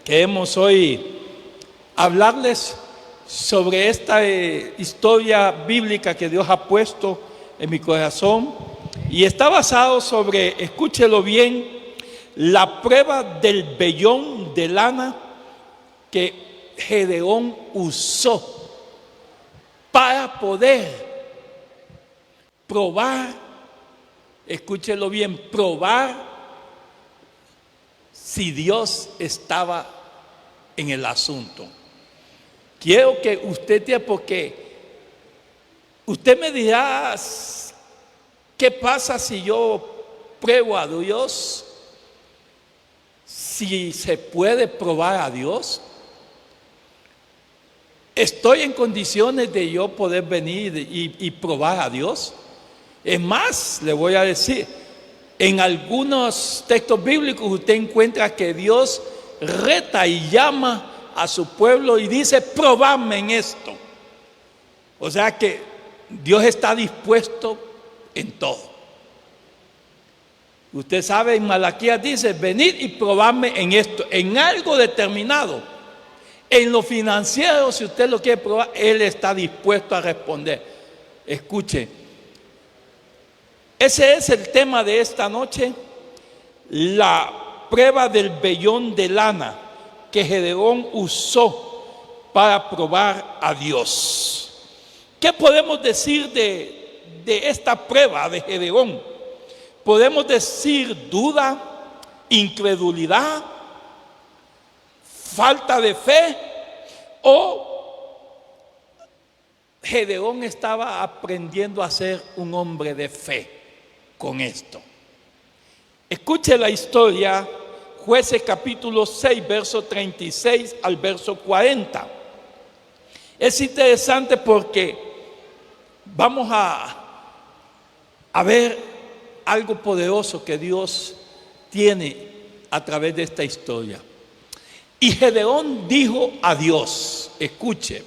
Queremos hoy hablarles sobre esta historia bíblica que Dios ha puesto en mi corazón, y está basado sobre, escúchelo bien, la prueba del vellón de lana que Gedeón usó para poder probar, escúchelo bien, probar si Dios estaba en el asunto. Quiero que usted diga, porque usted me dirá, ¿qué pasa si yo pruebo a Dios? Si se puede probar a Dios, ¿estoy en condiciones de yo poder venir y probar a Dios? Es más, le voy a decir, en algunos textos bíblicos usted encuentra que Dios reta y llama a su pueblo y dice: probadme en esto. O sea que Dios está dispuesto en todo. Usted sabe, en Malaquías dice: venid y probadme en esto, en algo determinado. En lo financiero, si usted lo quiere probar, Él está dispuesto a responder. Escuche, ese es el tema de esta noche, la prueba del vellón de lana que Gedeón usó para probar a Dios. ¿Qué podemos decir de esta prueba de Gedeón? Podemos decir duda, incredulidad, falta de fe, o Gedeón estaba aprendiendo a ser un hombre de fe con esto. Escuche la historia, Jueces capítulo 6, verso 36 al verso 40. Es interesante porque vamos a ver algo poderoso que Dios tiene a través de esta historia. Y Gedeón dijo a Dios, escuche: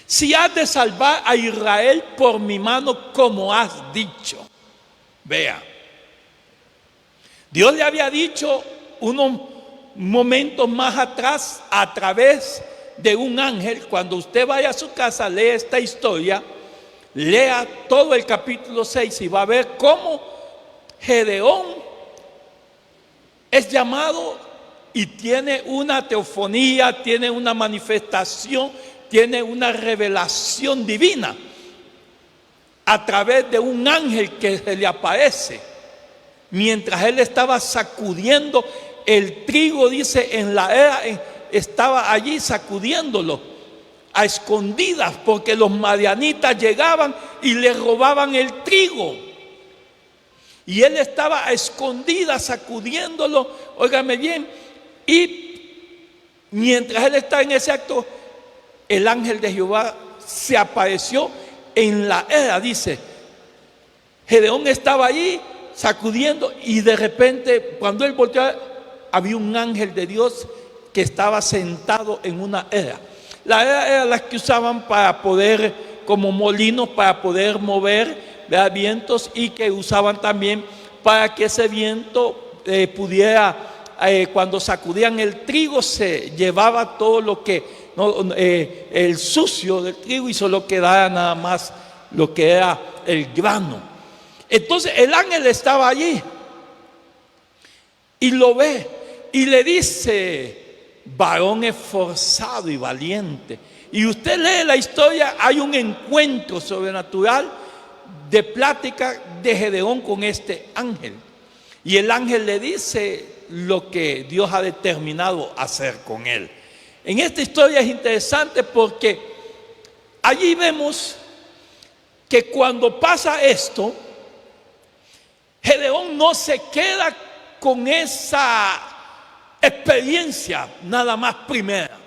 si has de salvar a Israel por mi mano, como has dicho. Vea, Dios le había dicho unos momentos más atrás, a través de un ángel. Cuando usted vaya a su casa, lea esta historia, lea todo el capítulo 6 y va a ver cómo Gedeón es llamado y tiene una teofonía, tiene una manifestación, tiene una revelación divina a través de un ángel que se le aparece mientras él estaba sacudiendo el trigo, dice, en la era, estaba allí sacudiéndolo a escondidas, porque los madianitas llegaban y le robaban el trigo, y él estaba a escondidas sacudiéndolo, óigame bien, y mientras él está en ese acto, el ángel de Jehová se apareció en la era, dice. Gedeón estaba allí sacudiendo, y de repente, cuando él volteó, había un ángel de Dios que estaba sentado en una era. La era era las que usaban para poder, como molinos, para poder mover vientos, y que usaban también para que ese viento pudiera, cuando sacudían el trigo, se llevaba todo lo que, el sucio del trigo, y solo quedaba nada más lo que era el grano. Entonces el ángel estaba allí y lo ve y le dice: varón esforzado y valiente. Y usted lee la historia, hay un encuentro sobrenatural de plática de Gedeón con este ángel, y el ángel le dice lo que Dios ha determinado hacer con él. En esta historia es interesante porque allí vemos que cuando pasa esto, Gedeón no se queda con esa experiencia nada más primera.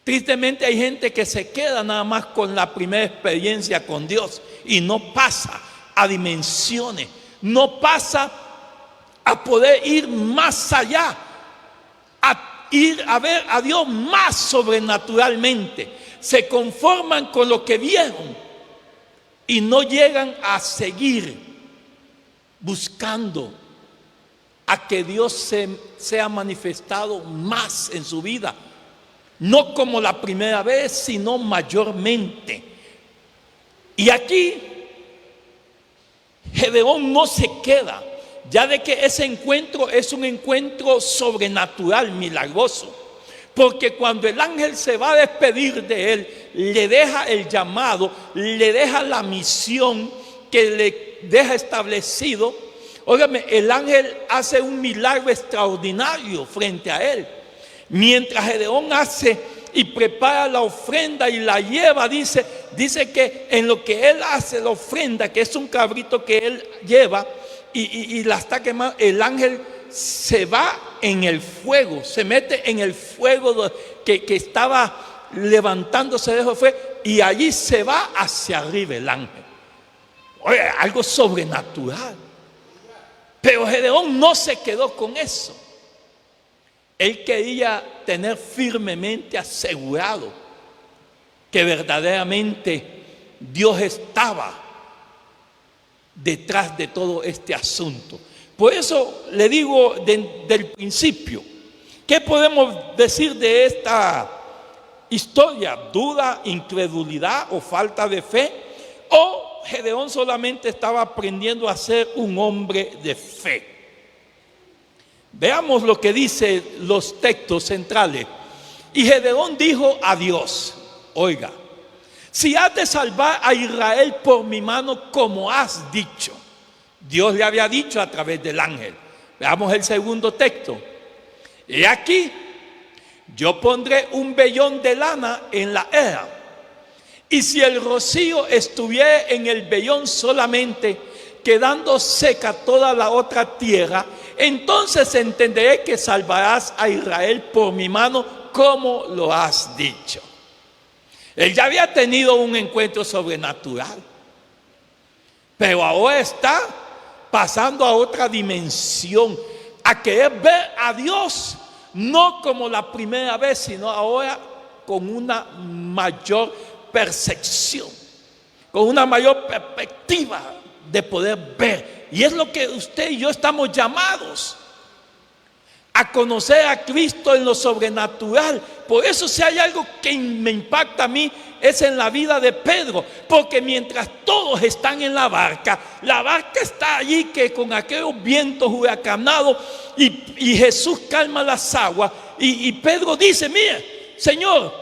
Tristemente hay gente que se queda nada más con la primera experiencia con Dios y no pasa a dimensiones, no pasa a poder ir más allá, a ir a ver a Dios más sobrenaturalmente. Se conforman con lo que vieron y no llegan a seguir buscando a que Dios sea manifestado más en su vida. No como la primera vez, sino mayormente. Y aquí Gedeón no se queda, ya de que ese encuentro es un encuentro sobrenatural, milagroso. Porque cuando el ángel se va a despedir de él, le deja el llamado, le deja la misión que le deja establecido. Óigame, el ángel hace un milagro extraordinario frente a él. Mientras Gedeón hace y prepara la ofrenda y la lleva, dice que en lo que él hace la ofrenda, que es un cabrito que él lleva y la está quemando, el ángel se va en el fuego, se mete en el fuego que estaba levantándose de fuego, y allí se va hacia arriba el ángel. Oye, algo sobrenatural. Pero Gedeón no se quedó con eso. Él quería tener firmemente asegurado que verdaderamente Dios estaba detrás de todo este asunto. Por eso le digo del principio, ¿qué podemos decir de esta historia? ¿Duda, incredulidad o falta de fe? ¿O Gedeón solamente estaba aprendiendo a ser un hombre de fe? Veamos lo que dicen los textos centrales. Y Gedeón dijo a Dios: oiga, si has de salvar a Israel por mi mano como has dicho. Dios le había dicho a través del ángel. Veamos el segundo texto. He aquí, yo pondré un vellón de lana en la era, y si el rocío estuviera en el vellón solamente, quedando seca toda la otra tierra, entonces entenderé que salvarás a Israel por mi mano, como lo has dicho. Él ya había tenido un encuentro sobrenatural, pero ahora está pasando a otra dimensión, a querer ver a Dios, no como la primera vez, sino ahora con una mayor percepción, con una mayor perspectiva de poder ver. Y es lo que usted y yo estamos llamados a conocer a Cristo en lo sobrenatural. Por eso, si hay algo que me impacta a mí, es en la vida de Pedro, porque mientras todos están en la barca está allí que con aquellos vientos huracanados, y Jesús calma las aguas, y Pedro dice: mire, Señor,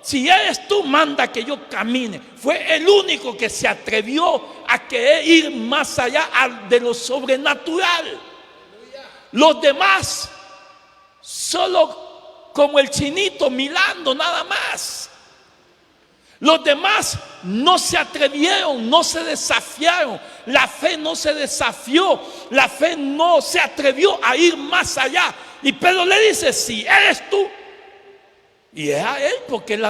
si eres tú, manda que yo camine. Fue el único que se atrevió a querer ir más allá de lo sobrenatural. Los demás solo como el chinito mirando nada más. Los demás no se atrevieron, no se desafiaron. La fe no se desafió, la fe no se atrevió a ir más allá. Y Pedro le dice: si eres tú. Y era él, porque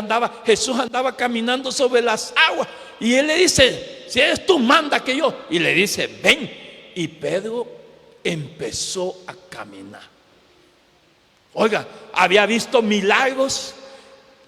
Jesús andaba caminando sobre las aguas, y él le dice: si eres tú, manda que yo. Y le dice: ven. Y Pedro empezó a caminar. Oiga, había visto milagros,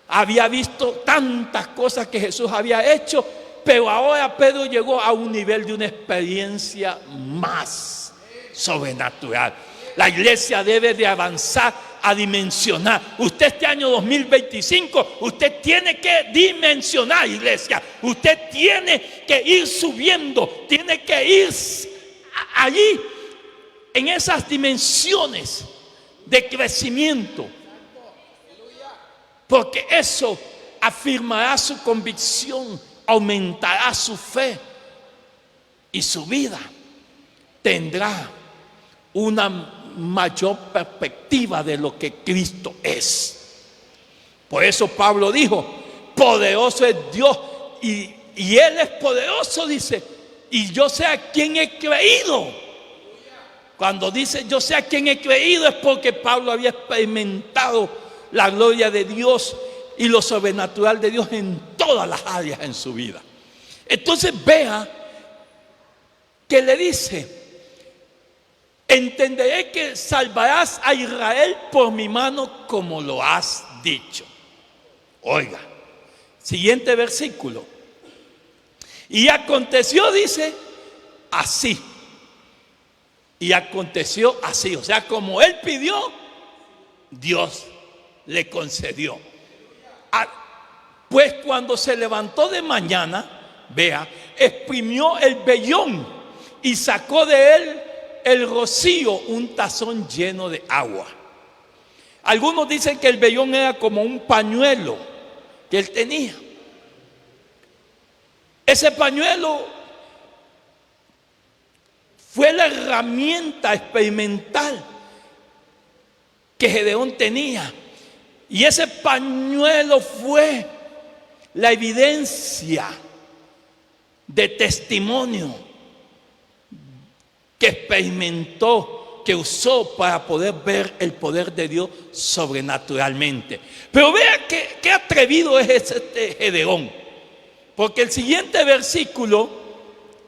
había visto tantas cosas que Jesús había hecho, pero ahora Pedro llegó a un nivel de una experiencia más sobrenatural. La iglesia debe de avanzar a dimensionar. Usted este año 2025, usted tiene que dimensionar, iglesia. Usted tiene que ir subiendo, tiene que ir allí en esas dimensiones de crecimiento, porque eso afirmará su convicción, aumentará su fe, y su vida tendrá una mayor perspectiva de lo que Cristo es. Por eso Pablo dijo: poderoso es Dios, y Él es poderoso, dice, y yo sé a quién he creído. Cuando dice yo sé a quién he creído, es porque Pablo había experimentado la gloria de Dios y lo sobrenatural de Dios en todas las áreas en su vida. Entonces vea que le dice: entenderé que salvarás a Israel por mi mano, como lo has dicho. Oiga, siguiente versículo. Y aconteció, dice, así, Y aconteció así, o sea, como él pidió, Dios le concedió. Pues cuando se levantó de mañana, vea, exprimió el vellón y sacó de él el rocío, un tazón lleno de agua. Algunos dicen que el vellón era como un pañuelo que él tenía. Ese pañuelo fue la herramienta experimental que Gedeón tenía. Y ese pañuelo fue la evidencia de testimonio que experimentó, que usó para poder ver el poder de Dios sobrenaturalmente. Pero vea qué atrevido es este Gedeón. Porque el siguiente versículo,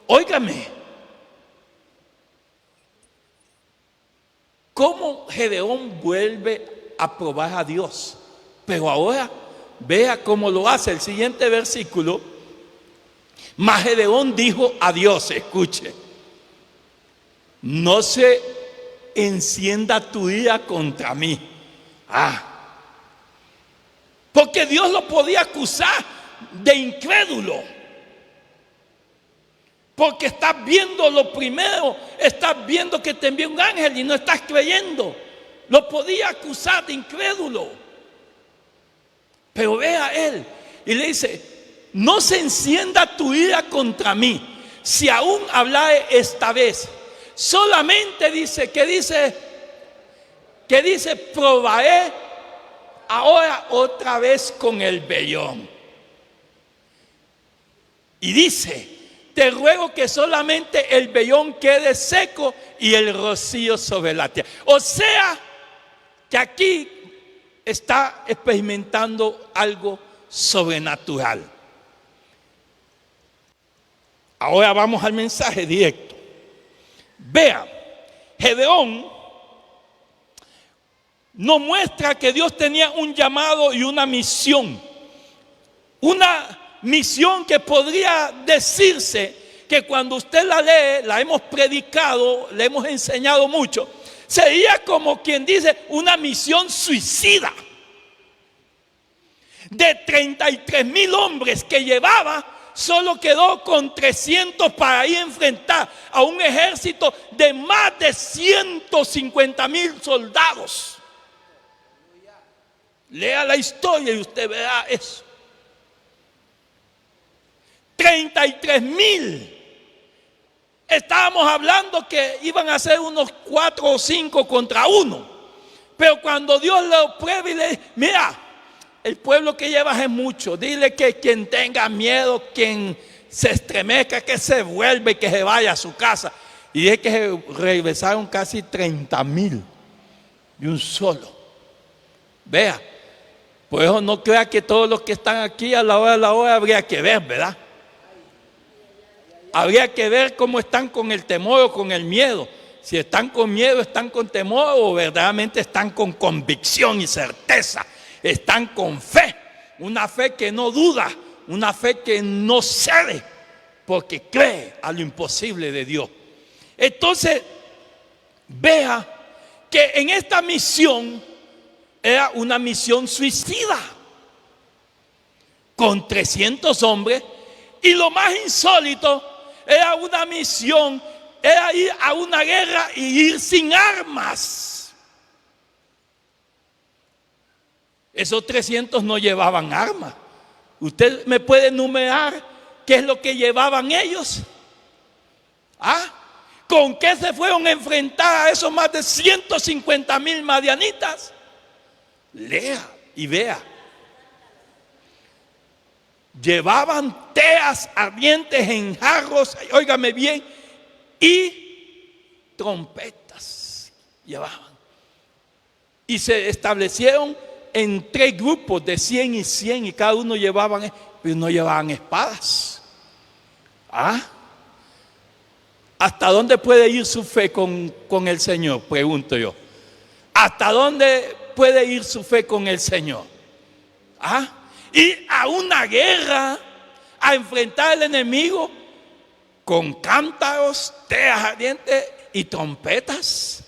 óigame, cómo Gedeón vuelve a probar a Dios. Pero ahora vea cómo lo hace. El siguiente versículo, mas Gedeón dijo a Dios, escuche, no se encienda tu ira contra mí. Porque Dios lo podía acusar de incrédulo. Porque estás viendo lo primero, estás viendo que te envió un ángel y no estás creyendo. Lo podía acusar de incrédulo. Pero ve a él y le dice, no se encienda tu ira contra mí, si aún hablaré esta vez. Solamente dice, que dice, probaré ahora otra vez con el vellón. Y dice, te ruego que solamente el vellón quede seco y el rocío sobre la tierra. O sea, que aquí está experimentando algo sobrenatural. Ahora vamos al mensaje directo. Vea, Gedeón nos muestra que Dios tenía un llamado y una misión. Una misión que podría decirse que cuando usted la lee, la hemos predicado, la hemos enseñado mucho, sería como quien dice una misión suicida. De 33,000 hombres que llevaba, solo quedó con 300 para ir a enfrentar a un ejército de más de 150,000 soldados. Lea la historia y usted verá eso. 33,000. Estábamos hablando que iban a ser unos 4 o 5 contra 1. Pero cuando Dios lo prueba y le dice, mira, el pueblo que llevas es mucho. Dile que quien tenga miedo, quien se estremezca, que se vuelva y que se vaya a su casa. Y es que regresaron casi 30,000 de un solo. Vea, por eso no crea que todos los que están aquí a la hora habría que ver, ¿verdad? Habría que ver cómo están con el temor o con el miedo. Si están con miedo, están con temor, o verdaderamente están con convicción y certeza. Están con fe, una fe que no duda, una fe que no cede, porque cree a lo imposible de Dios. Entonces, vea que en esta misión era una misión suicida, con 300 hombres, y lo más insólito, era una misión, era ir a una guerra y ir sin armas. Esos 300 no llevaban armas. ¿Usted me puede enumerar qué es lo que llevaban ellos? ¿Con qué se fueron a enfrentar a esos más de 150,000 madianitas? Lea y vea. Llevaban teas ardientes en jarros, óigame bien, y trompetas llevaban. Y se establecieron en 3 grupos de 100 y 100, y cada uno llevaban, pero no llevaban espadas. ¿Hasta dónde puede ir su fe con el Señor? Pregunto yo. ¿Hasta dónde puede ir su fe con el Señor? Ir a una guerra, a enfrentar al enemigo con cántaros, teas ardientes y trompetas.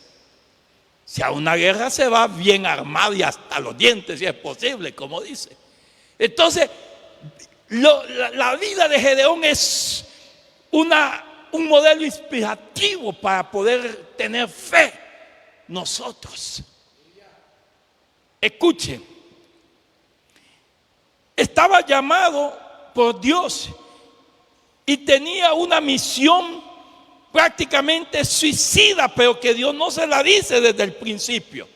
Si a una guerra se va bien armado y hasta los dientes, si es posible, como dice. Entonces, la vida de Gedeón es un modelo inspirativo para poder tener fe nosotros. Escuchen, estaba llamado por Dios y tenía una misión prácticamente suicida, pero que Dios no se la dice desde el principio.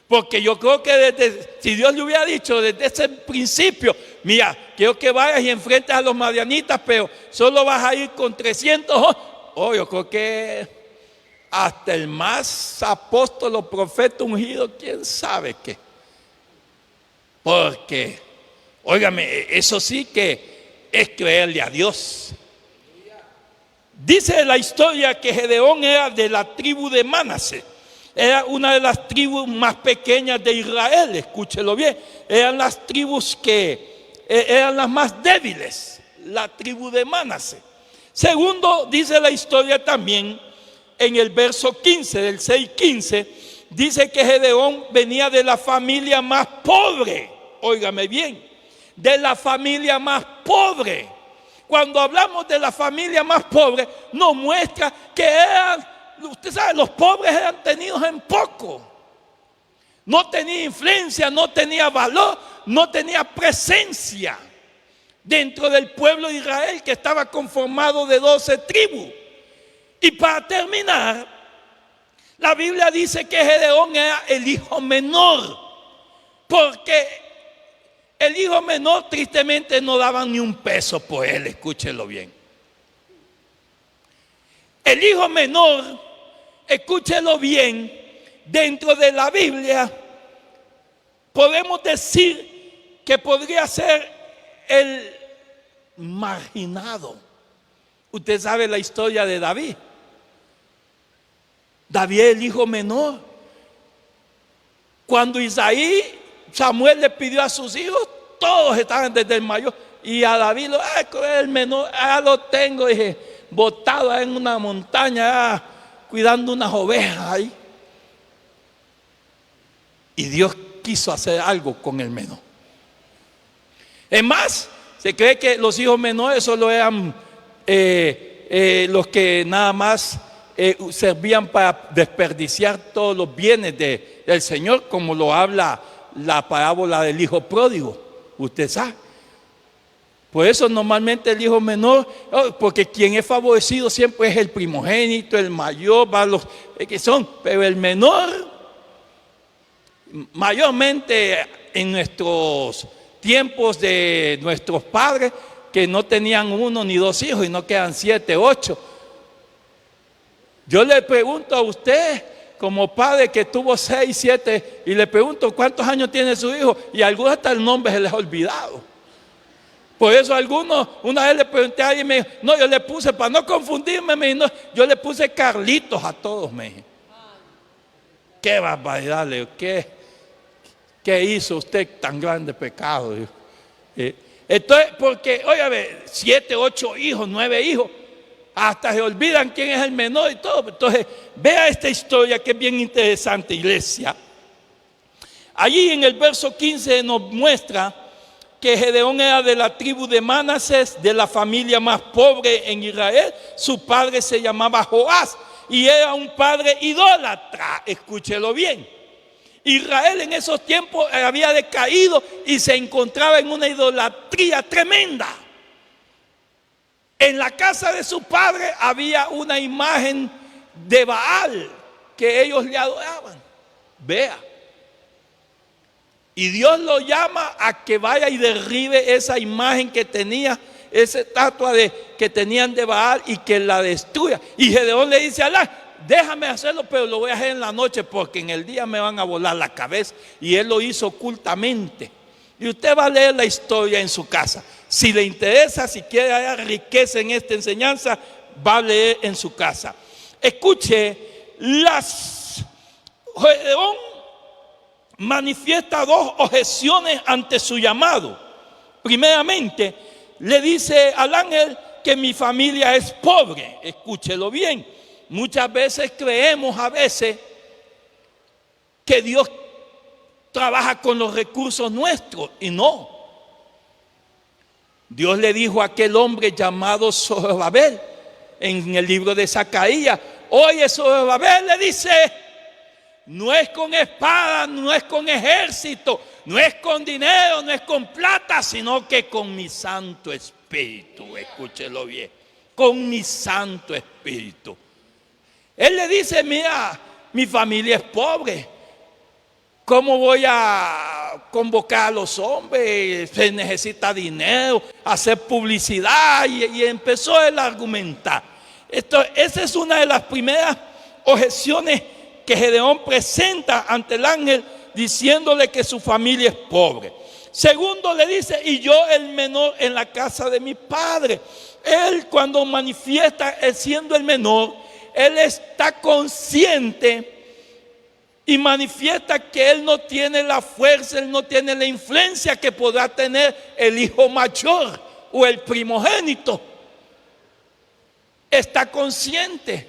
Porque yo creo que si Dios le hubiera dicho desde ese principio, mira, quiero que vayas y enfrentes a los madianitas, pero solo vas a ir con 300. Yo creo que hasta el más apóstol o profeta ungido, quién sabe qué. Porque, óigame, eso sí que es creerle a Dios. Dice la historia que Gedeón era de la tribu de Manasés. Era una de las tribus más pequeñas de Israel, escúchelo bien. Eran las tribus que eran las más débiles, la tribu de Manasés. Segundo, dice la historia también, en el verso 15, del 6:15, dice que Gedeón venía de la familia más pobre. Óigame bien, de la familia más pobre. Cuando hablamos de la familia más pobre, nos muestra que eran, usted sabe, los pobres eran tenidos en poco. No tenía influencia, no tenía valor, no tenía presencia dentro del pueblo de Israel, que estaba conformado de 12 tribus. Y para terminar, la Biblia dice que Gedeón era el hijo menor, porque el hijo menor tristemente no daban ni un peso por él, escúchelo bien. El hijo menor, escúchelo bien, dentro de la Biblia podemos decir que podría ser el marginado. Usted sabe la historia de David. David es el hijo menor. Cuando Samuel le pidió a sus hijos, todos estaban desde el mayor. Y a David, el menor, lo tengo, dije, botado en una montaña, cuidando unas ovejas ahí. Y Dios quiso hacer algo con el menor. Es más, se cree que los hijos menores solo eran los que nada más servían para desperdiciar todos los bienes del Señor, como lo habla la parábola del hijo pródigo, usted sabe. Por eso normalmente el hijo menor, porque quien es favorecido siempre es el primogénito, el mayor, va los que son, pero el menor, mayormente en nuestros tiempos de nuestros padres, que no tenían 1 ni 2 hijos y no quedan 7, 8. Yo le pregunto a usted, como padre que tuvo 6, 7, y le pregunto cuántos años tiene su hijo, y a algunos hasta el nombre se les ha olvidado. Por eso a algunos, una vez le pregunté a alguien, me dijo, no, yo le puse, para no confundirme, me dijo, no, yo le puse Carlitos a todos, me dijo. Qué barbaridad, le digo, ¿qué hizo usted tan grande pecado? Entonces, porque, óyame, 7, 8 hijos, 9 hijos, hasta se olvidan quién es el menor y todo. Entonces, vea esta historia que es bien interesante, iglesia. Allí en el verso 15 nos muestra que Gedeón era de la tribu de Manasés, de la familia más pobre en Israel. Su padre se llamaba Joás y era un padre idólatra. Escúchelo bien. Israel en esos tiempos había decaído y se encontraba en una idolatría tremenda. En la casa de su padre había una imagen de Baal que ellos le adoraban. Vea. Y Dios lo llama a que vaya y derribe esa imagen que tenía, esa estatua que tenían de Baal, y que la destruya. Y Gedeón le dice a Alá, déjame hacerlo, pero lo voy a hacer en la noche porque en el día me van a volar la cabeza. Y él lo hizo ocultamente. Y usted va a leer la historia en su casa. Si le interesa, si quiere hallar riqueza en esta enseñanza, va a leer en su casa. Escuche, Gedeón manifiesta 2 objeciones ante su llamado. Primeramente, le dice al ángel que mi familia es pobre. Escúchelo bien. Muchas veces creemos que Dios trabaja con los recursos nuestros y no. Dios le dijo a aquel hombre llamado Zorobabel en el libro de Zacarías: oye, Zorobabel, le dice, no es con espada, no es con ejército, no es con dinero, no es con plata, sino que con mi Santo Espíritu. Escúchelo bien, con mi Santo Espíritu. Él le dice: mira, mi familia es pobre, ¿cómo voy a convocar a los hombres? Se necesita dinero, hacer publicidad. Y empezó él a argumentar. Esa es una de las primeras objeciones que Gedeón presenta ante el ángel, diciéndole que su familia es pobre. Segundo, le dice: y yo el menor en la casa de mi padre. Él, cuando manifiesta, él siendo el menor, él está consciente y manifiesta que él no tiene la fuerza, él no tiene la influencia que podrá tener el hijo mayor o el primogénito. Está consciente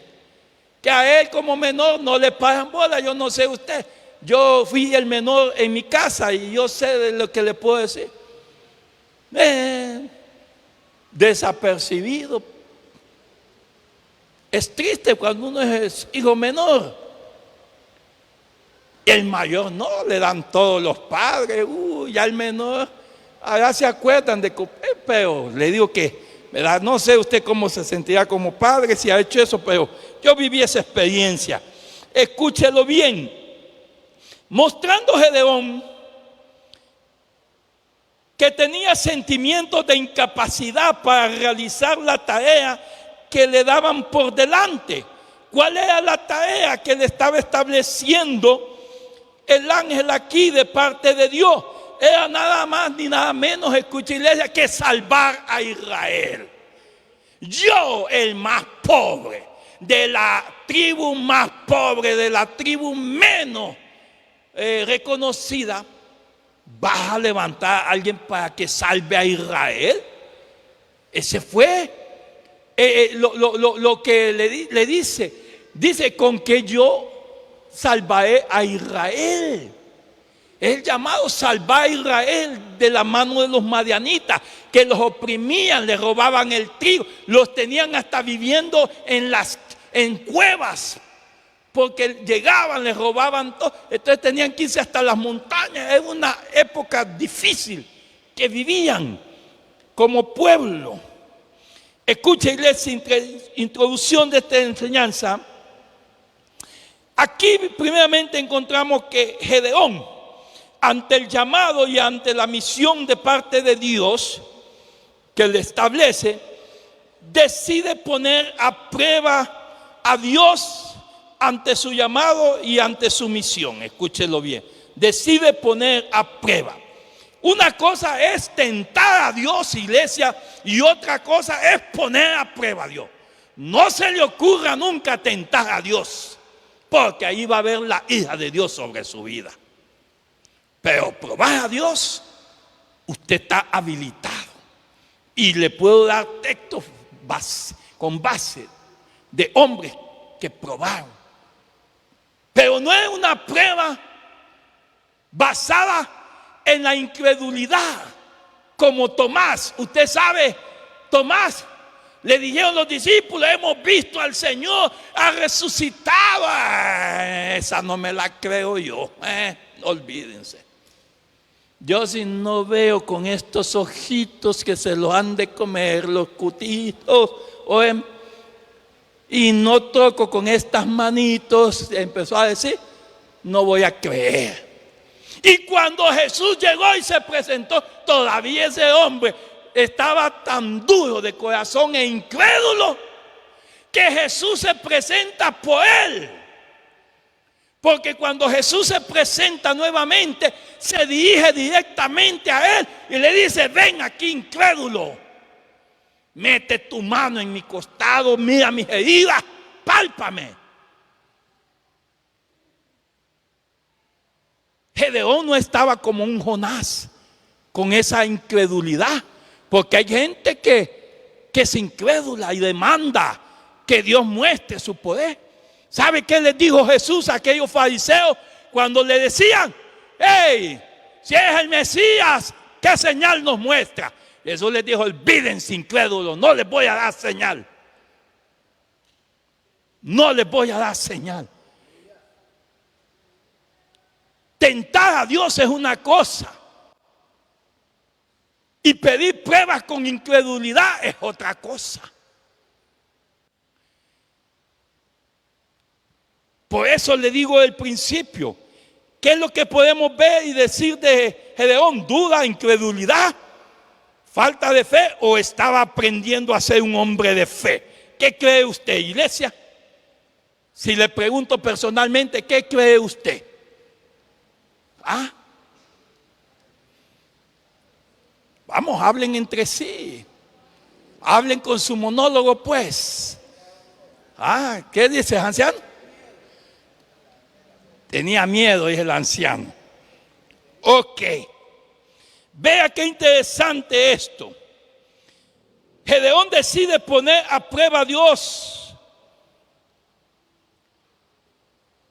que a él como menor no le pagan bola. Yo no sé usted, yo fui el menor en mi casa y yo sé de lo que le puedo decir. Desapercibido. Es triste cuando uno es hijo menor. El mayor no, le dan todos los padres. Ya el menor, allá se acuerdan de que, pero le digo que, ¿verdad? No sé usted cómo se sentirá como padre si ha hecho eso, pero yo viví esa experiencia. Escúchelo bien. Mostrando Gedeón que tenía sentimientos de incapacidad para realizar la tarea que le daban por delante. ¿Cuál era la tarea que le estaba estableciendo el ángel aquí de parte de Dios? Era nada más ni nada menos, escucha iglesia, que salvar a Israel. Yo, el más pobre, de la tribu más pobre, de la tribu menos reconocida, ¿vas a levantar a alguien para que salve a Israel? Ese fue lo que le dice, con que yo salvaré a Israel. Es el llamado salvar a Israel de la mano de los madianitas, que los oprimían, les robaban el trigo, los tenían hasta viviendo en cuevas, porque llegaban, les robaban todo. Entonces tenían que irse hasta las montañas. Es una época difícil que vivían como pueblo. Escucha, iglesia, introducción de esta enseñanza. Aquí primeramente encontramos que Gedeón, ante el llamado y ante la misión de parte de Dios que le establece, decide poner a prueba a Dios ante su llamado y ante su misión. Escúchelo bien. Decide poner a prueba. Una cosa es tentar a Dios, iglesia, y otra cosa es poner a prueba a Dios. No se le ocurra nunca tentar a Dios, porque ahí va a haber la ira de Dios sobre su vida. Pero probar a Dios, usted está habilitado. Y le puedo dar textos con base de hombres que probaron. Pero no es una prueba basada en la incredulidad, como Tomás. Usted sabe, Tomás, le dijeron los discípulos: hemos visto al Señor, ha resucitado. Esa no me la creo yo. Olvídense. Yo, si no veo con estos ojitos que se los han de comer los cutitos, y no toco con estas manitos, empezó a decir, no voy a creer. Y cuando Jesús llegó y se presentó, todavía ese hombre estaba tan duro de corazón e incrédulo, que Jesús se presenta por él. Porque cuando Jesús se presenta nuevamente, se dirige directamente a él y le dice: ven aquí, incrédulo, mete tu mano en mi costado, mira mis heridas, pálpame. Gedeón no estaba como un Jonás, con esa incredulidad, porque hay gente que es incrédula y demanda que Dios muestre su poder. ¿Sabe qué les dijo Jesús a aquellos fariseos cuando le decían: hey, si es el Mesías, ¿qué señal nos muestra? Jesús les dijo: olvídense, incrédulos, no les voy a dar señal. No les voy a dar señal. Tentar a Dios es una cosa, y pedir pruebas con incredulidad es otra cosa. Por eso le digo al principio, ¿qué es lo que podemos ver y decir de Gedeón? ¿Duda, incredulidad, falta de fe, o estaba aprendiendo a ser un hombre de fe? ¿Qué cree usted, iglesia? Si le pregunto personalmente, ¿qué cree usted? ¿Ah? Vamos, hablen entre sí. Hablen con su monólogo, pues. Ah, ¿qué dice, anciano? Tenía miedo, dice el anciano. Ok. Vea qué interesante esto. Gedeón decide poner a prueba a Dios.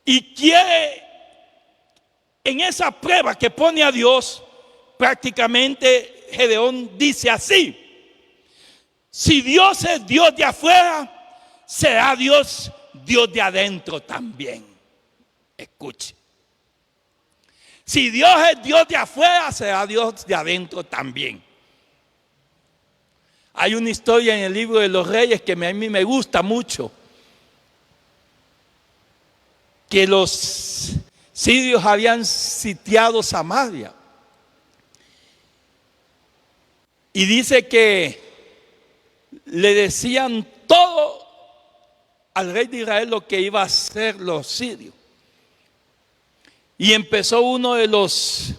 Y quiere, en esa prueba que pone a Dios, prácticamente Gedeón dice así: si Dios es Dios de afuera, será Dios de adentro también. Escuche. Si Dios es Dios de afuera, será Dios de adentro también. Hay una historia en el libro de los Reyes que a mí me gusta mucho. Que los sirios habían sitiado Samaria. Y dice que le decían todo al rey de Israel lo que iba a hacer los sirios. Y empezó uno de los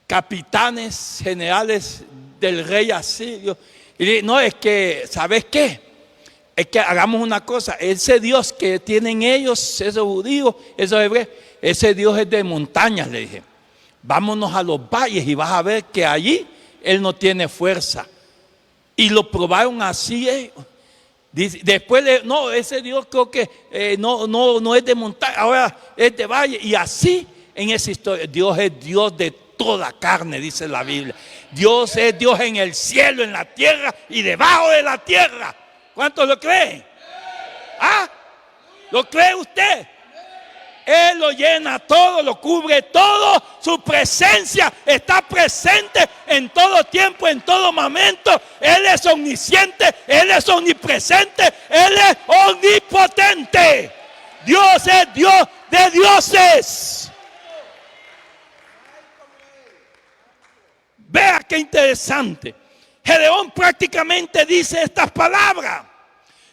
capitanes generales del rey asirio. Y le dijo: no, es que, ¿sabes qué? Es que hagamos una cosa. Ese Dios que tienen ellos, esos judíos, esos hebreos, ese Dios es de montañas, le dije. Vámonos a los valles y vas a ver que allí Él no tiene fuerza. Y lo probaron así. Después, no, ese Dios creo que no es de montaña, ahora es de valle. Y así en esa historia, Dios es Dios de toda carne, dice la Biblia. Dios es Dios en el cielo, en la tierra y debajo de la tierra. ¿Cuántos lo creen? ¿Ah? ¿Lo cree usted? Él lo llena todo, lo cubre todo. Su presencia está presente en todo tiempo, en todo momento. Él es omnisciente, Él es omnipresente, Él es omnipotente. Dios es Dios de dioses. Vea qué interesante. Gedeón prácticamente dice estas palabras: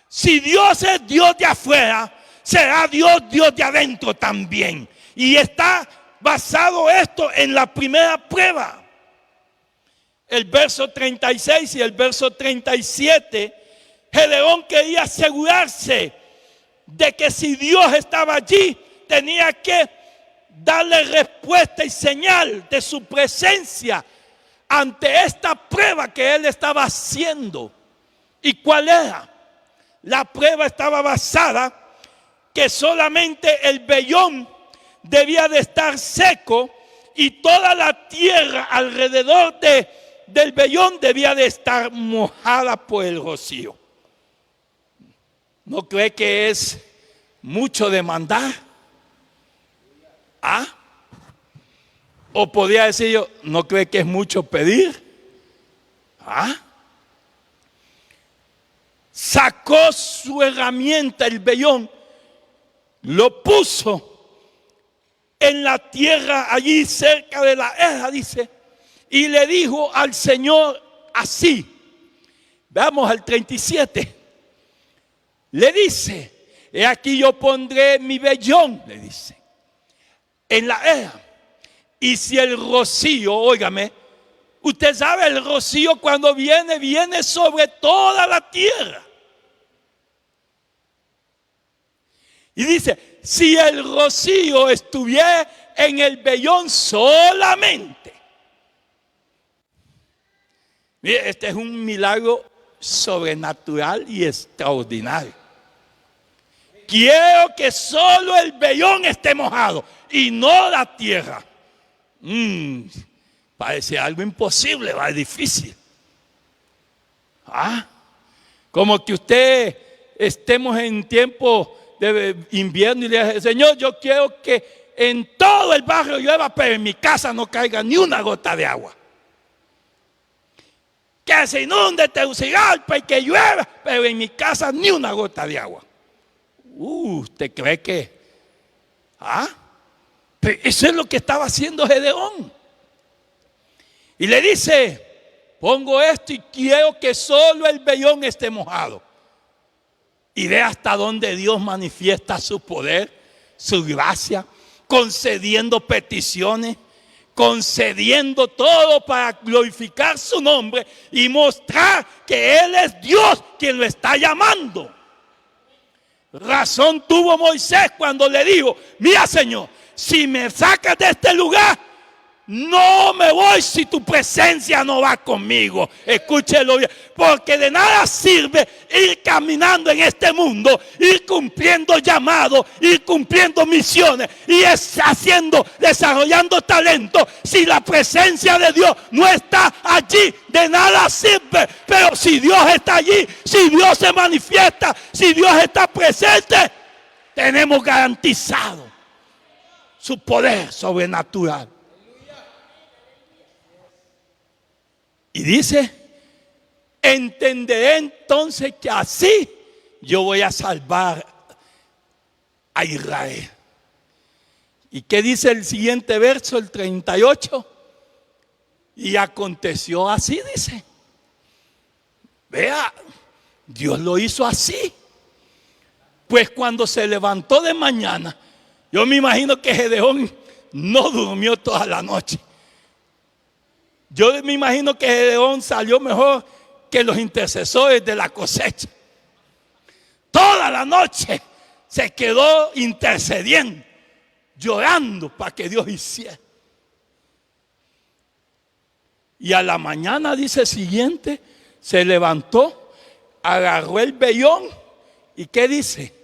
si Dios es Dios de afuera, será Dios de adentro también. Y está basado esto en la primera prueba. El verso 36 y el verso 37, Gedeón quería asegurarse de que si Dios estaba allí, tenía que darle respuesta y señal de su presencia ante esta prueba que él estaba haciendo. ¿Y cuál era? La prueba estaba basada que solamente el vellón debía de estar seco y toda la tierra alrededor del vellón debía de estar mojada por el rocío. ¿No cree que es mucho demandar? ¿Ah? O podría decir yo, ¿no cree que es mucho pedir? ¿Ah? Sacó su herramienta, el vellón, lo puso en la tierra allí cerca de la era, dice, y le dijo al Señor así. Veamos al 37. Le dice: he aquí yo pondré mi vellón, le dice, en la era. Y si el rocío, óigame, usted sabe, el rocío cuando viene sobre toda la tierra. Y dice: si el rocío estuviera en el vellón solamente. Mire, este es un milagro sobrenatural y extraordinario. Quiero que solo el vellón esté mojado y no la tierra. Parece algo imposible, va, difícil. Como que usted estemos en tiempo de invierno y le dice: Señor, yo quiero que en todo el barrio llueva, pero en mi casa no caiga ni una gota de agua. Que se inunde Tegucigalpa y que llueva, pero en mi casa ni una gota de agua. ¿Usted cree que? Pero eso es lo que estaba haciendo Gedeón. Y le dice: pongo esto y quiero que solo el vellón esté mojado. Y ve hasta dónde Dios manifiesta su poder, su gracia, concediendo peticiones, concediendo todo para glorificar su nombre y mostrar que Él es Dios quien lo está llamando. Razón tuvo Moisés cuando le dijo: mira, Señor, si me sacas de este lugar, no me voy si tu presencia no va conmigo. Escúchelo bien, porque de nada sirve ir caminando en este mundo, ir cumpliendo llamados, ir cumpliendo misiones y desarrollando talento, si la presencia de Dios no está allí. De nada sirve. Pero si Dios está allí, si Dios se manifiesta, si Dios está presente, tenemos garantizado su poder sobrenatural. Y dice: entenderé entonces que así yo voy a salvar a Israel. ¿Y qué dice el siguiente verso, el 38? Y aconteció así, dice. Vea, Dios lo hizo así. Pues cuando se levantó de mañana, yo me imagino que Gedeón no durmió toda la noche. Yo me imagino que Gedeón salió mejor que los intercesores de la cosecha. Toda la noche se quedó intercediendo, llorando para que Dios hiciera. Y a la mañana, dice siguiente, se levantó, agarró el vellón y ¿qué dice?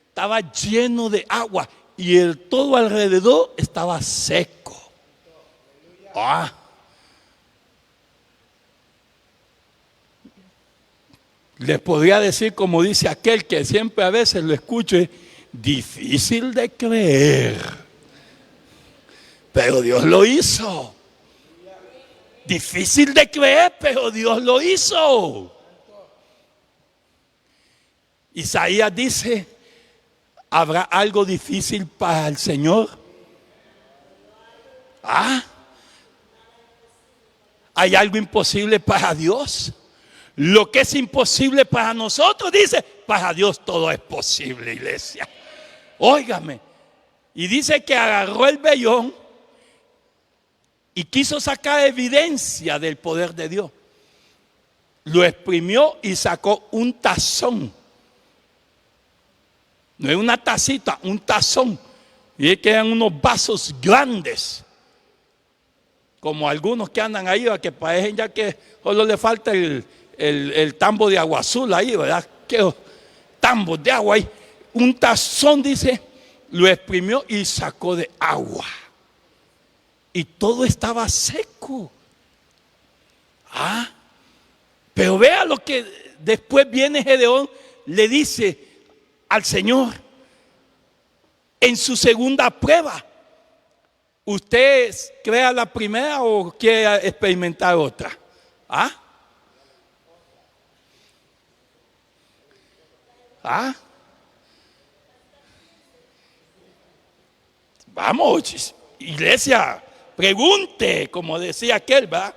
Estaba lleno de agua y todo alrededor estaba seco. Les podría decir, como dice aquel que siempre a veces lo escucho: es difícil de creer, pero Dios lo hizo. Difícil de creer, pero Dios lo hizo. Isaías dice: ¿habrá algo difícil para el Señor? ¿Hay algo imposible para Dios? Lo que es imposible para nosotros, dice, para Dios todo es posible, iglesia. Óigame. Y dice que agarró el vellón y quiso sacar evidencia del poder de Dios. Lo exprimió y sacó un tazón. No es una tacita, un tazón. Y es que eran unos vasos grandes, como algunos que andan ahí, que parecen ya que solo le falta el tambo de agua azul ahí, ¿verdad? Que tambos de agua ahí. Un tazón, dice, lo exprimió y sacó de agua. Y todo estaba seco. Pero vea lo que después viene Gedeón, le dice al Señor en su segunda prueba: ¿usted crea la primera o quiere experimentar otra? Vamos, iglesia, pregunte, como decía aquel, ¿verdad?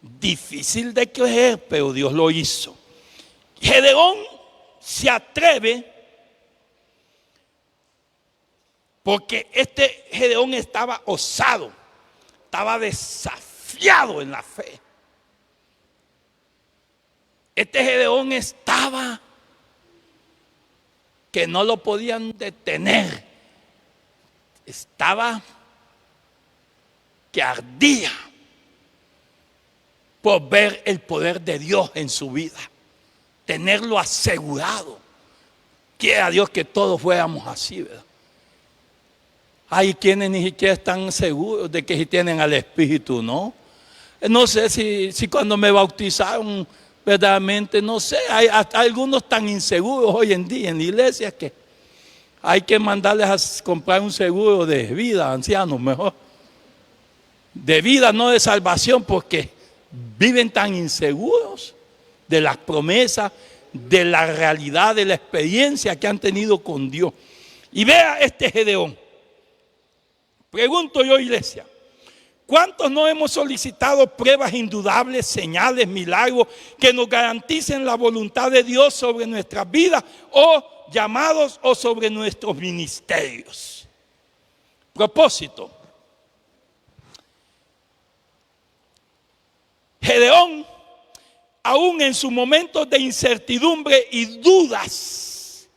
Difícil de creer, pero Dios lo hizo. Gedeón se atreve porque este Gedeón estaba osado, estaba desafiado en la fe. Este Gedeón estaba que no lo podían detener. Estaba que ardía. por ver el poder de Dios en su vida, tenerlo asegurado. Quiera Dios que todos fuéramos así, ¿verdad? Hay quienes ni siquiera están seguros de que si tienen al Espíritu, ¿no? No sé si cuando me bautizaron, verdaderamente, no sé, hay algunos tan inseguros hoy en día en la iglesia que hay que mandarles a comprar un seguro de vida, ancianos, mejor. De vida, no de salvación, porque viven tan inseguros de las promesas, de la realidad, de la experiencia que han tenido con Dios. Y vea este Gedeón. Pregunto yo, iglesia, ¿cuántos no hemos solicitado pruebas indudables, señales, milagros que nos garanticen la voluntad de Dios sobre nuestras vidas o llamados o sobre nuestros ministerios? Propósito. Gedeón, aún en sus momentos de incertidumbre y dudas,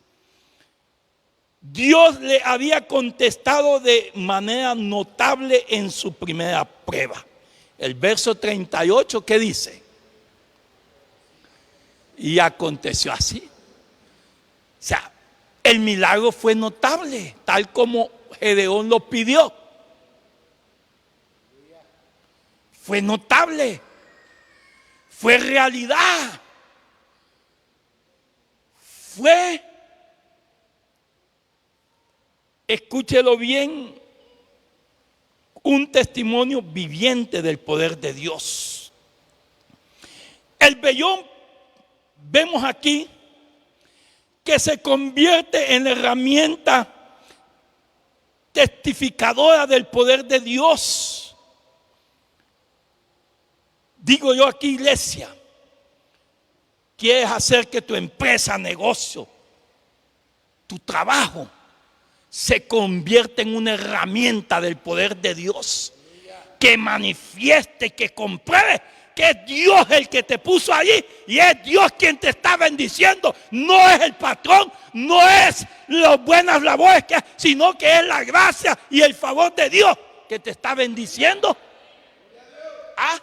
Dios le había contestado de manera notable en su primera prueba. El verso 38, ¿qué dice? Y aconteció así. O sea, el milagro fue notable, tal como Gedeón lo pidió. Fue notable. Fue realidad. Fue, escúchelo bien, un testimonio viviente del poder de Dios. El vellón, vemos aquí, que se convierte en la herramienta testificadora del poder de Dios. Digo yo aquí, iglesia, quieres hacer que tu empresa, negocio, tu trabajo se convierta en una herramienta del poder de Dios, que manifieste, que compruebe que es Dios el que te puso allí y es Dios quien te está bendiciendo. No es el patrón, no es las buenas labores, sino que es la gracia y el favor de Dios que te está bendiciendo. ¿Ah?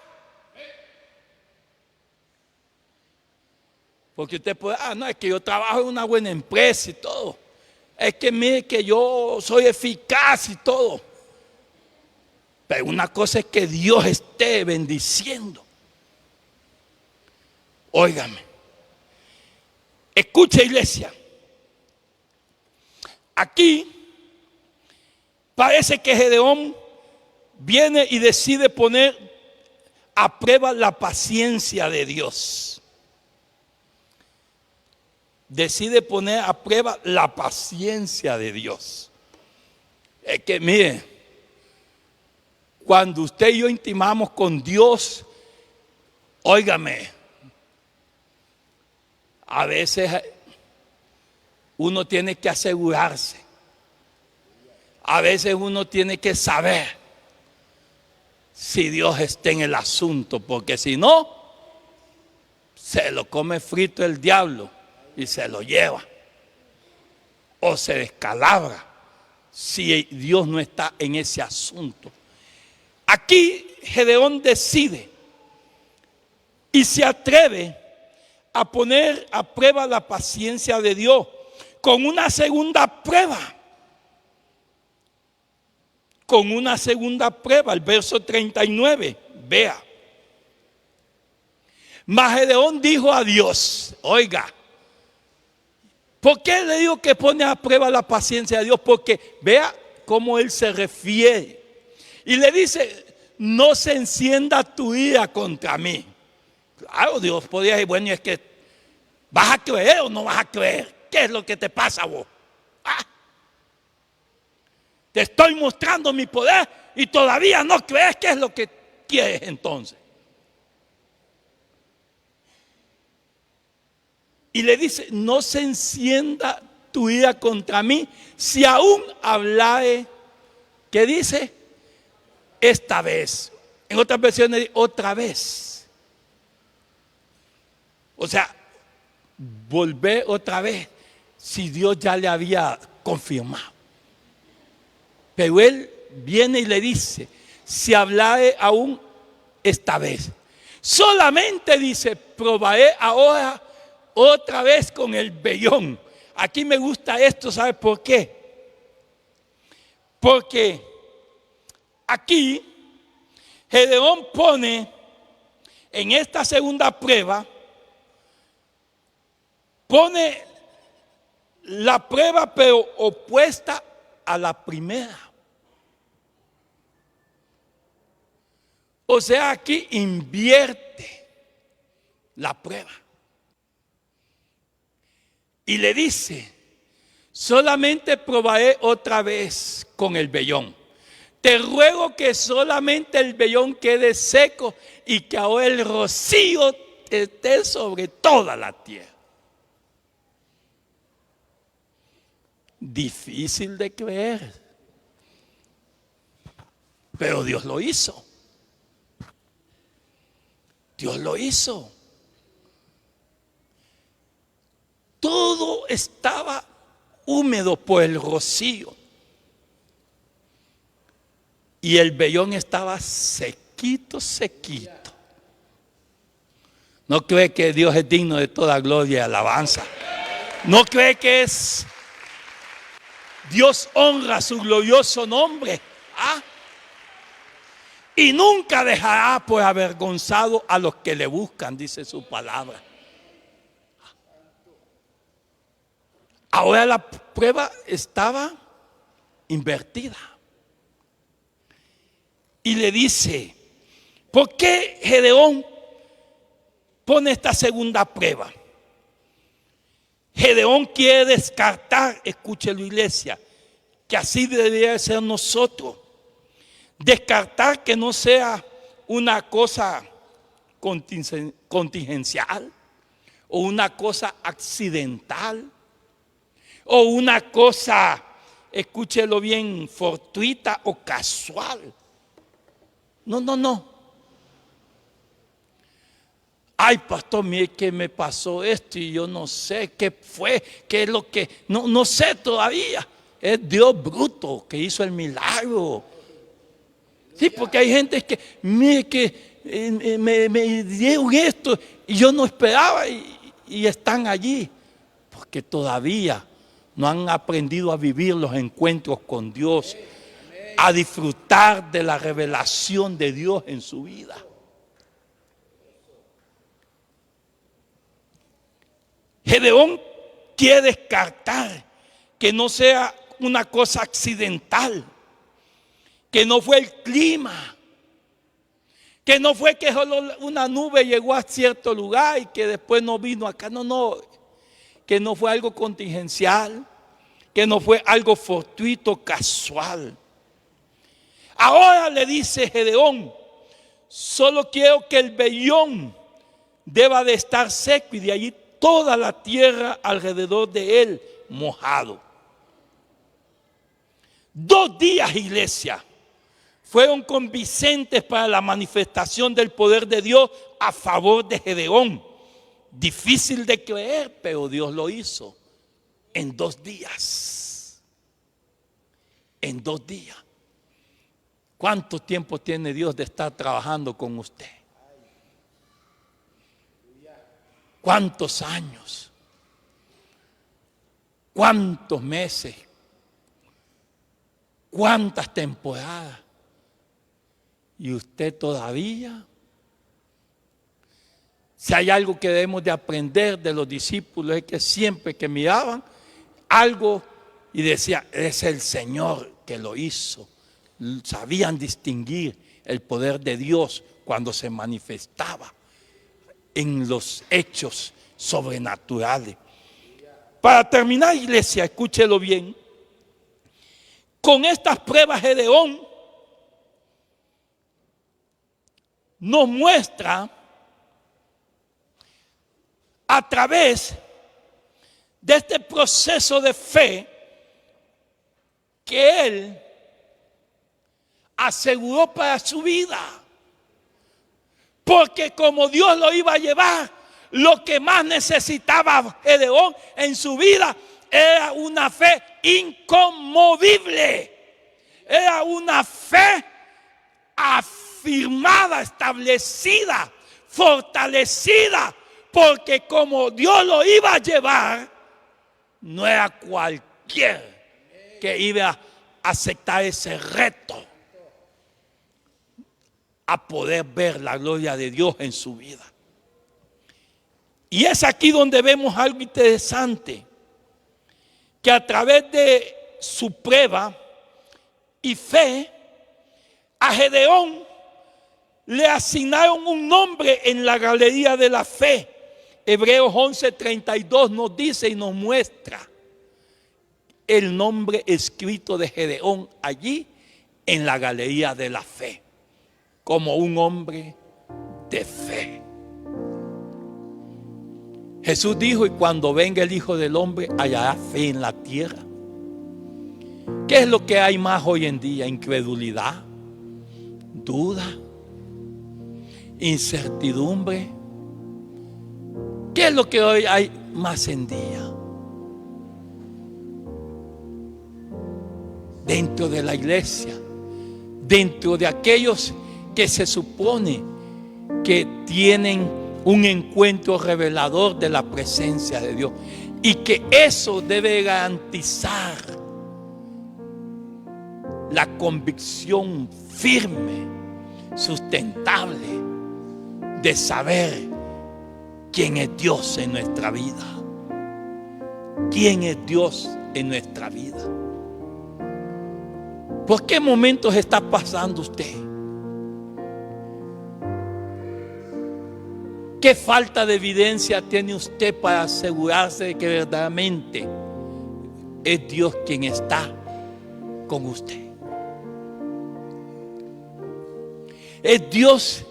Porque usted puede, no, es que yo trabajo en una buena empresa y todo. Es que mire que yo soy eficaz y todo. Pero una cosa es que Dios esté bendiciendo. Óigame. Escucha, iglesia. Aquí parece que Gedeón viene y decide poner a prueba la paciencia de Dios. Decide poner a prueba la paciencia de Dios. Es que mire, cuando usted y yo intimamos con Dios, óigame, a veces uno tiene que asegurarse. A veces uno tiene que saber si Dios está en el asunto, porque si no, se lo come frito el diablo y se lo lleva. O se descalabra si Dios no está en ese asunto. Aquí Gedeón decide y se atreve a poner a prueba la paciencia de Dios con una segunda prueba. Con una segunda prueba, el verso 39, vea. Mas Gedeón dijo a Dios, oiga, ¿por qué le digo que pone a prueba la paciencia de Dios? Porque vea cómo él se refiere. Y le dice, no se encienda tu ira contra mí. Claro, Dios podría decir, bueno, y es que ¿vas a creer o no vas a creer? ¿Qué es lo que te pasa a vos? ¿Ah? Te estoy mostrando mi poder y todavía no crees. ¿Qué es lo que quieres entonces? Y le dice, no se encienda tu ira contra mí, si aún hablare, ¿qué dice? Esta vez. En otras versiones, otra vez. O sea, volver otra vez, si Dios ya le había confirmado. Pero él viene y le dice, si hablare aún esta vez. Solamente dice, probaré ahora otra vez con el vellón. Aquí me gusta esto, ¿sabe por qué? Porque aquí Gedeón pone en esta segunda prueba, pone la prueba pero opuesta a la primera. O sea, aquí invierte la prueba. Y le dice, solamente probaré otra vez con el vellón. Te ruego que solamente el vellón quede seco y que ahora el rocío esté sobre toda la tierra. Difícil de creer, pero Dios lo hizo. Dios lo hizo. Todo estaba húmedo por el rocío. Y el vellón estaba sequito, sequito. ¿No cree que Dios es digno de toda gloria y alabanza? ¿No cree que es Dios honra su glorioso nombre? ¿Ah? Y nunca dejará pues avergonzado a los que le buscan, dice su palabra. Ahora la prueba estaba invertida. Y le dice, ¿por qué Gedeón pone esta segunda prueba? Gedeón quiere descartar, escúchelo iglesia, que así debería ser nosotros. Descartar que no sea una cosa contingencial o una cosa accidental o una cosa, escúchelo bien, fortuita o casual. No. Ay, pastor, mire que me pasó esto y yo no sé qué fue, qué es lo que, no sé todavía. Es Dios bruto que hizo el milagro. Sí, porque hay gente que, mire que me dieron esto y yo no esperaba y están allí. Porque todavía no han aprendido a vivir los encuentros con Dios, a disfrutar de la revelación de Dios en su vida. Gedeón quiere descartar que no sea una cosa accidental, que no fue el clima, que no fue que solo una nube llegó a cierto lugar y que después no vino acá, no, que no fue algo contingencial, que no fue algo fortuito, casual. Ahora le dice Gedeón, solo quiero que el vellón deba de estar seco y de allí toda la tierra alrededor de él mojado. 2 días, iglesia, fueron convincentes para la manifestación del poder de Dios a favor de Gedeón. Difícil de creer, pero Dios lo hizo en 2 días. En 2 días. ¿Cuánto tiempo tiene Dios de estar trabajando con usted? ¿Cuántos años? ¿Cuántos meses? ¿Cuántas temporadas? ¿Y usted todavía? Si hay algo que debemos de aprender de los discípulos es que siempre que miraban algo y decían, es el Señor que lo hizo. Sabían distinguir el poder de Dios cuando se manifestaba en los hechos sobrenaturales. Para terminar, iglesia, escúchelo bien. Con estas pruebas Gedeón nos muestra a través de este proceso de fe que él aseguró para su vida. Porque como Dios lo iba a llevar, lo que más necesitaba Gedeón en su vida era una fe inconmovible. Era una fe afirmada, establecida, fortalecida, porque como Dios lo iba a llevar, no era cualquier que iba a aceptar ese reto a poder ver la gloria de Dios en su vida. Y es aquí donde vemos algo interesante, que a través de su prueba y fe, a Gedeón le asignaron un nombre en la galería de la fe. Hebreos 11:32 nos dice y nos muestra el nombre escrito de Gedeón allí en la galería de la fe, como un hombre de fe. Jesús dijo: y cuando venga el Hijo del Hombre, hallará fe en la tierra. ¿Qué es lo que hay más hoy en día? Incredulidad, duda, incertidumbre. ¿Qué es lo que hoy hay más en día? Dentro de la iglesia, dentro de aquellos que se supone que tienen un encuentro revelador de la presencia de Dios, y que eso debe garantizar la convicción firme, sustentable, de saber quién es Dios en nuestra vida. ¿Quién es Dios en nuestra vida? ¿Por qué momentos está pasando usted? ¿Qué falta de evidencia tiene usted para asegurarse de que verdaderamente es Dios quien está con usted? Es Dios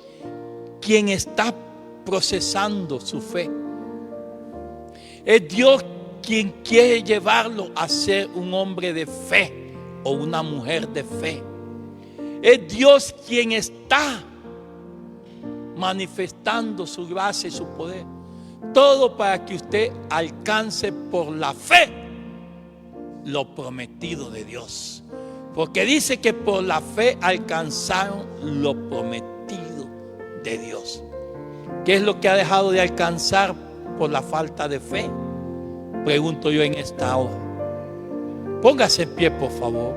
quien está procesando su fe. Es Dios quien quiere llevarlo a ser un hombre de fe o una mujer de fe. Es Dios quien está manifestando su gracia y su poder. Todo para que usted alcance por la fe lo prometido de Dios. Porque dice que por la fe alcanzaron lo prometido de Dios. ¿Qué es lo que ha dejado de alcanzar por la falta de fe? Pregunto yo en esta hora. Póngase en pie, por favor.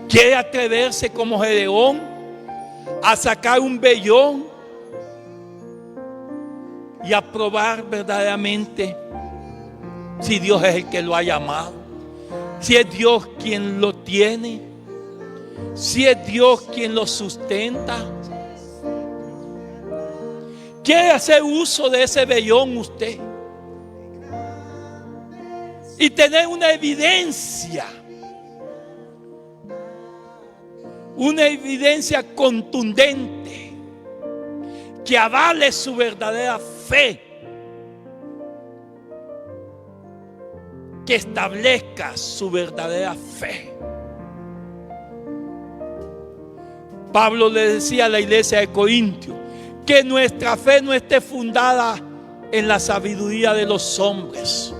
¿Quiere atreverse como Gedeón a sacar un vellón y a probar verdaderamente si Dios es el que lo ha llamado? Si es Dios quien lo tiene, si es Dios quien lo sustenta. ¿Quiere hacer uso de ese vellón usted? Y tener una evidencia contundente que avale su verdadera fe, que establezca su verdadera fe. Pablo le decía a la iglesia de Corintios que nuestra fe no esté fundada en la sabiduría de los hombres,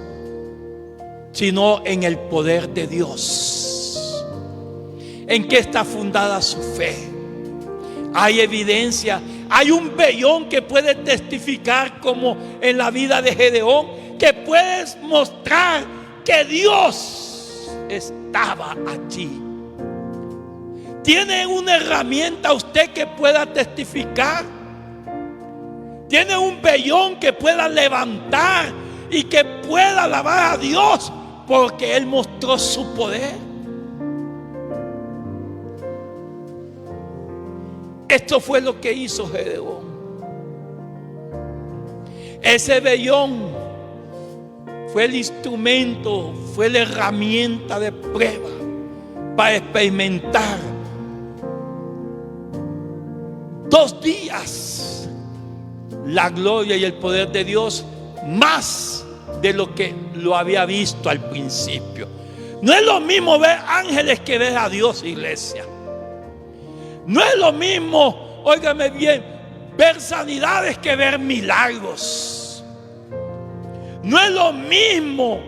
sino en el poder de Dios. ¿En qué está fundada su fe? Hay evidencia, hay un vellón que puede testificar, como en la vida de Gedeón, que puede mostrar que Dios estaba allí. ¿Tiene una herramienta usted que pueda testificar? ¿Tiene un vellón que pueda levantar y que pueda alabar a Dios porque Él mostró su poder? Esto fue lo que hizo Gedeón. Ese vellón fue el instrumento, fue la herramienta de prueba para experimentar 2 días la gloria y el poder de Dios, más de lo que lo había visto al principio. No es lo mismo ver ángeles que ver a Dios, iglesia. No es lo mismo, óigame bien, ver sanidades que ver milagros. No es lo mismo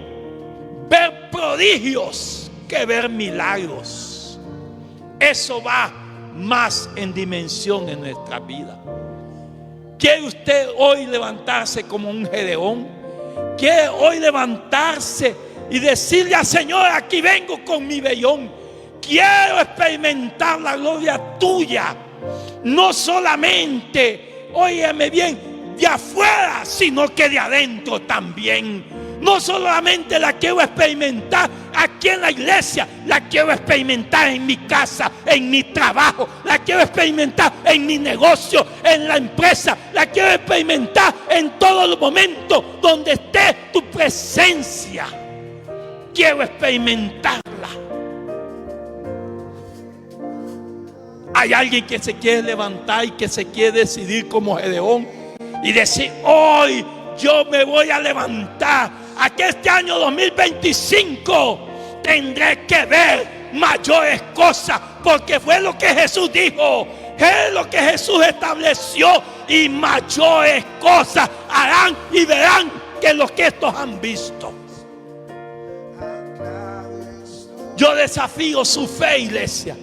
ver prodigios que ver milagros. Eso va más en dimensión en nuestra vida. ¿Quiere usted hoy levantarse como un Gedeón? ¿Quiere hoy levantarse y decirle al Señor: aquí vengo con mi vellón? Quiero experimentar la gloria tuya. No solamente, óyeme bien, de afuera, sino que de adentro también. No solamente la quiero experimentar aquí en la iglesia, la quiero experimentar en mi casa, en mi trabajo, la quiero experimentar en mi negocio, en la empresa, la quiero experimentar en todos los momentos donde esté tu presencia. Quiero experimentarla. Hay alguien que se quiere levantar y que se quiere decidir como Gedeón y decir: hoy yo me voy a levantar. Aquí este año 2025 tendré que ver mayores cosas, porque fue lo que Jesús dijo, es lo que Jesús estableció, y mayores cosas harán y verán que los que estos han visto. Yo desafío su fe, iglesia.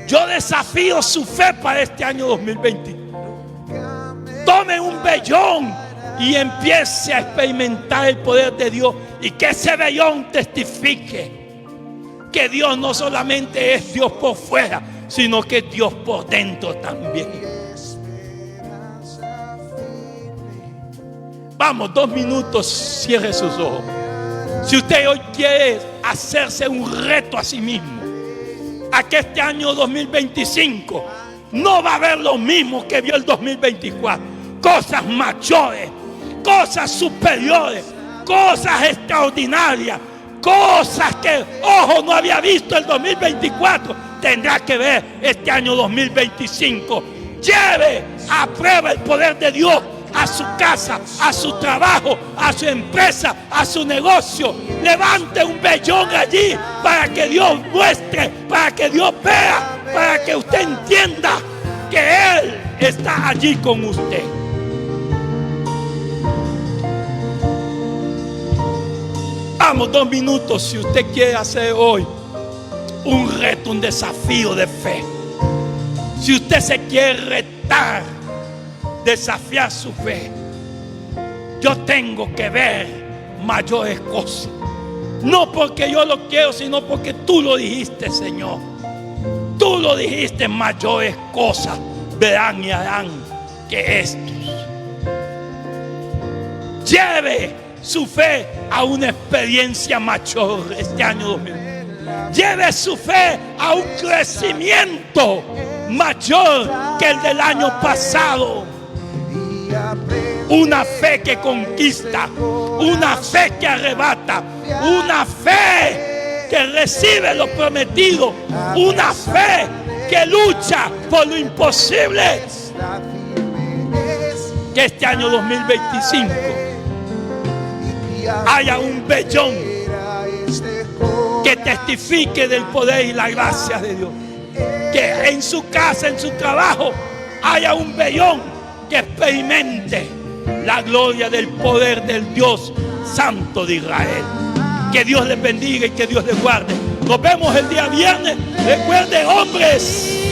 Yo desafío su fe para este año 2020. Tome un vellón y empiece a experimentar el poder de Dios, y que ese vellón testifique que Dios no solamente es Dios por fuera, sino que es Dios por dentro también. Vamos, 2 minutos, cierre sus ojos. Si usted hoy quiere hacerse un reto a sí mismo, a que este año 2025 no va a haber lo mismo que vio el 2024. Cosas mayores, cosas superiores, cosas extraordinarias, cosas que ojo no había visto el 2024, tendrá que ver este año 2025. Lleve a prueba el poder de Dios a su casa, a su trabajo, a su empresa, a su negocio. Levante un vellón allí para que Dios muestre, para que Dios vea, para que usted entienda que Él está allí con usted. Vamos, 2 minutos si usted quiere hacer hoy un reto, un desafío de fe. Si usted se quiere retar, desafiar su fe, yo tengo que ver mayores cosas. No porque yo lo quiero, sino porque tú lo dijiste, Señor. Tú lo dijiste: mayores cosas verán y harán que estos. Lleve su fe a una experiencia mayor este año 2020. Lleve su fe a un crecimiento mayor que el del año pasado. Una fe que conquista, una fe que arrebata, una fe que recibe lo prometido, una fe que lucha por lo imposible. Que este año 2025 haya un vellón que testifique del poder y la gracia de Dios. Que en su casa, en su trabajo, haya un vellón que experimente la gloria del poder del Dios Santo de Israel. Que Dios les bendiga y que Dios les guarde. Nos vemos el día viernes. Recuerden, hombres,